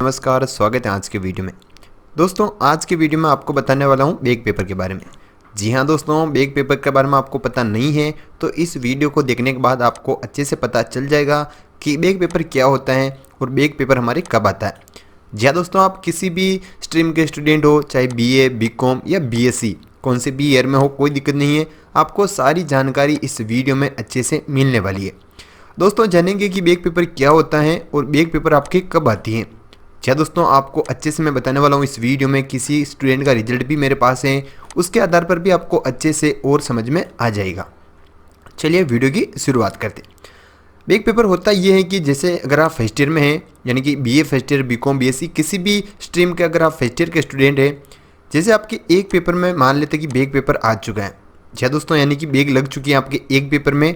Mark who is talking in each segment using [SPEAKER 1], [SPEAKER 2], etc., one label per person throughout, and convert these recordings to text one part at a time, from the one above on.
[SPEAKER 1] नमस्कार, स्वागत है आज के वीडियो में। दोस्तों आज के वीडियो में आपको बताने वाला हूं बैक पेपर के बारे में। जी हां दोस्तों, बैक पेपर के बारे में आपको पता नहीं है तो इस वीडियो को देखने के बाद आपको अच्छे से पता चल जाएगा कि बैक पेपर क्या होता है और बैक पेपर हमारे कब आता है। जी हाँ दोस्तों, आप किसी भी स्ट्रीम के स्टूडेंट हो, चाहे BA, BCom या BSc, कौन से भी ईयर में हो, कोई दिक्कत नहीं है। आपको सारी जानकारी इस वीडियो में अच्छे से मिलने वाली है। दोस्तों जानेंगे कि बैक पेपर क्या होता है और बैक पेपर आपके कब आती हैं। क्या दोस्तों, आपको अच्छे से मैं बताने वाला हूँ इस वीडियो में। किसी स्टूडेंट का रिजल्ट भी मेरे पास है, उसके आधार पर भी आपको अच्छे से और समझ में आ जाएगा। चलिए वीडियो की शुरुआत करते हैं। बैक पेपर होता ये है कि जैसे अगर आप फर्स्ट ईयर में हैं, यानी कि BA first year, BCom, BSc, किसी भी स्ट्रीम के अगर आप फर्स्ट ईयर के स्टूडेंट हैं, जैसे आपके एक पेपर में मान लेते कि बैक पेपर आ चुका है। क्या दोस्तों, यानी कि बैक लग चुकी है आपके एक पेपर में,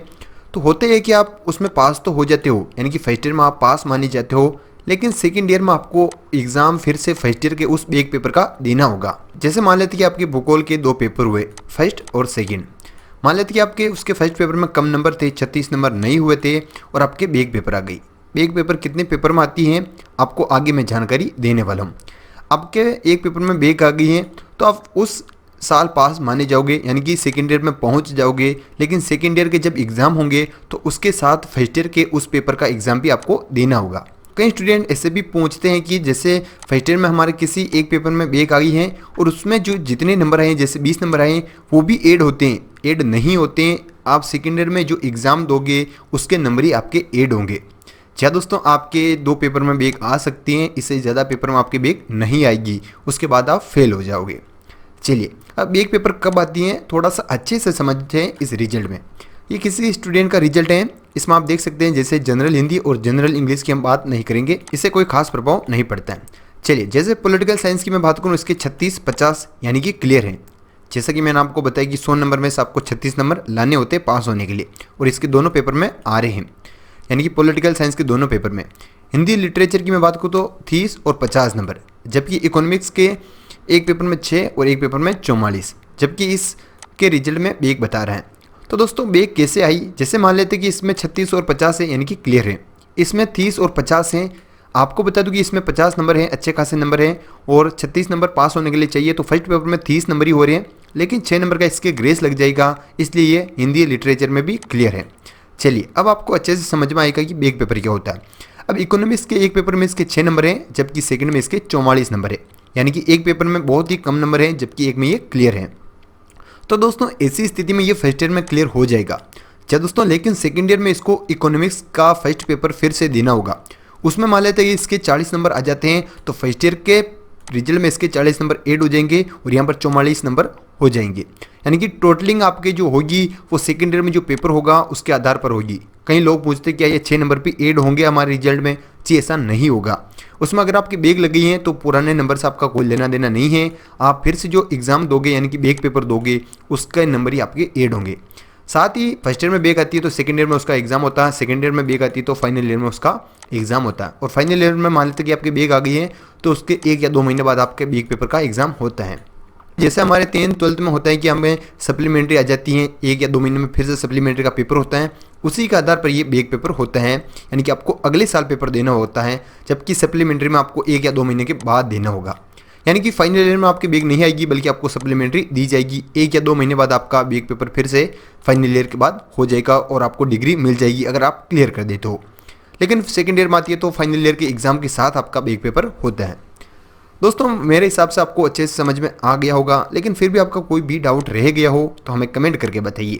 [SPEAKER 1] तो होता है कि आप उसमें पास तो हो जाते हो, यानी कि फर्स्ट ईयर में आप पास माने जाते हो, लेकिन सेकंड ईयर में आपको एग्ज़ाम फिर से फर्स्ट ईयर के उस बैक पेपर का देना होगा। जैसे मान लेते कि आपके भूगोल के 2 पेपर हुए, फर्स्ट और सेकंड। मान लेते कि आपके उसके फर्स्ट पेपर में कम नंबर थे, 36 नंबर नहीं हुए थे और आपके बैक पेपर आ गई। बैक पेपर कितने पेपर में आती हैं आपको आगे मैं जानकारी देने वाला हूँ। आपके एक पेपर में बैक आ गई है तो आप उस साल पास माने जाओगे, यानी कि सेकेंड ईयर में पहुंच जाओगे। लेकिन सेकेंड ईयर के जब एग्ज़ाम होंगे तो उसके साथ फर्स्ट ईयर के उस पेपर का एग्ज़ाम भी आपको देना होगा। कई स्टूडेंट ऐसे भी पूछते हैं कि जैसे फर्स्ट ईयर में हमारे किसी एक पेपर में बैक आ गई है और उसमें जो जितने नंबर आए, जैसे 20 नंबर आए, वो भी ऐड होते हैं। ऐड नहीं होते हैं, आप सेकेंड ईयर में जो एग्ज़ाम दोगे उसके नंबर ही आपके ऐड होंगे। क्या दोस्तों, आपके 2 पेपर में बैक आ सकती हैं, इससे ज़्यादा पेपर में आपके बैक नहीं आएगी, उसके बाद आप फेल हो जाओगे। चलिए अब बैक पेपर कब आती हैं थोड़ा सा अच्छे से समझते इस रिजल्ट में। ये किसी स्टूडेंट का रिजल्ट है, इसमें आप देख सकते हैं जैसे जनरल हिंदी और जनरल इंग्लिश की हम बात नहीं करेंगे, इससे कोई खास प्रभाव नहीं पड़ता है। चलिए जैसे पॉलिटिकल साइंस की मैं बात करूँ, इसके 36-50 यानी कि क्लियर हैं। जैसा कि मैंने आपको बताया कि 100 नंबर में से आपको 36 नंबर लाने होते हैं पास होने के लिए, और इसके दोनों पेपर में आ रहे हैं, यानी कि पॉलिटिकल साइंस के दोनों पेपर में। हिंदी लिटरेचर की मैं बात करूँ तो 30 और 50 नंबर, जबकि इकोनॉमिक्स के एक पेपर में 6 और एक पेपर में 44, जबकि इसके रिजल्ट में बैक बता रहा है। तो दोस्तों बैक कैसे आई, जैसे मान लेते कि इसमें 36 और 50 है, यानी कि क्लियर है। इसमें 30 और 50 हैं। आपको बता दूं कि इसमें 50 नंबर हैं, अच्छे खासे नंबर हैं, और 36 नंबर पास होने के लिए चाहिए। तो फर्स्ट पेपर में 30 नंबर ही हो रहे हैं, लेकिन 6 नंबर का इसके ग्रेस लग जाएगा, इसलिए ये हिंदी लिटरेचर में भी क्लियर है। चलिए अब आपको अच्छे से समझ में आएगा कि बैक पेपर क्या होता है। अब इकोनॉमिक्स के एक पेपर में इसके 6 नंबर हैं, जबकि सेकंड में इसके 44 नंबर है, यानी कि एक पेपर में बहुत ही कम नंबर है, जबकि एक में ये क्लियर है। तो दोस्तों ऐसी स्थिति में ये फर्स्ट ईयर में क्लियर हो जाएगा। क्या दोस्तों, लेकिन सेकंड ईयर में इसको इकोनॉमिक्स का फर्स्ट पेपर फिर से देना होगा। उसमें मान लेते हैं इसके 40 नंबर आ जाते हैं, तो फर्स्ट ईयर के रिजल्ट में इसके 40 नंबर ऐड हो जाएंगे और यहाँ पर 44 नंबर हो जाएंगे, यानी कि टोटलिंग आपके जो होगी वो सेकंड ईयर में जो पेपर होगा उसके आधार पर होगी। कई लोग पूछते क्या ये 6 नंबर पे ऐड होंगे हमारे रिजल्ट में? जी ऐसा नहीं होगा। उसमें अगर आपकी बैक लगी हैं तो पुराने नंबर से आपका कोई लेना देना नहीं है। आप फिर से जो एग्ज़ाम दोगे, यानी कि बैक पेपर दोगे, उसका नंबर ही आपके ऐड होंगे। साथ ही फर्स्ट ईयर में बैक आती है तो सेकंड ईयर में उसका एग्जाम होता है, सेकंड ईयर में बैक आती है तो फाइनल ईयर में उसका एग्जाम होता है, और फाइनल ईयर में मान लेते कि आपकी बैक आ गई है तो उसके 1 या 2 महीने बाद आपके बैक पेपर का एग्जाम होता है। जैसे हमारे 10th 12th में होता है कि हमें सप्लीमेंट्री आ जाती हैं, 1 या 2 महीने में फिर से सप्लीमेंट्री का पेपर होता है, उसी के आधार पर ये बैक पेपर होता है, यानी कि आपको अगले साल पेपर देना होता है, जबकि सप्लीमेंट्री में आपको 1 या 2 महीने के बाद देना होगा। यानी कि फाइनल ईयर में आपकी बैक नहीं आएगी, बल्कि आपको सप्लीमेंट्री दी जाएगी। 1 या 2 महीने बाद आपका बैक पेपर फिर से फाइनल ईयर के बाद हो जाएगा और आपको डिग्री मिल जाएगी अगर आप क्लियर कर देते हो। लेकिन सेकेंड ईयर में आती है तो फाइनल ईयर के एग्जाम के साथ आपका बैक पेपर होता है। दोस्तों मेरे हिसाब से आपको अच्छे से समझ में आ गया होगा, लेकिन फिर भी आपका कोई भी डाउट रह गया हो तो हमें कमेंट करके बताइए।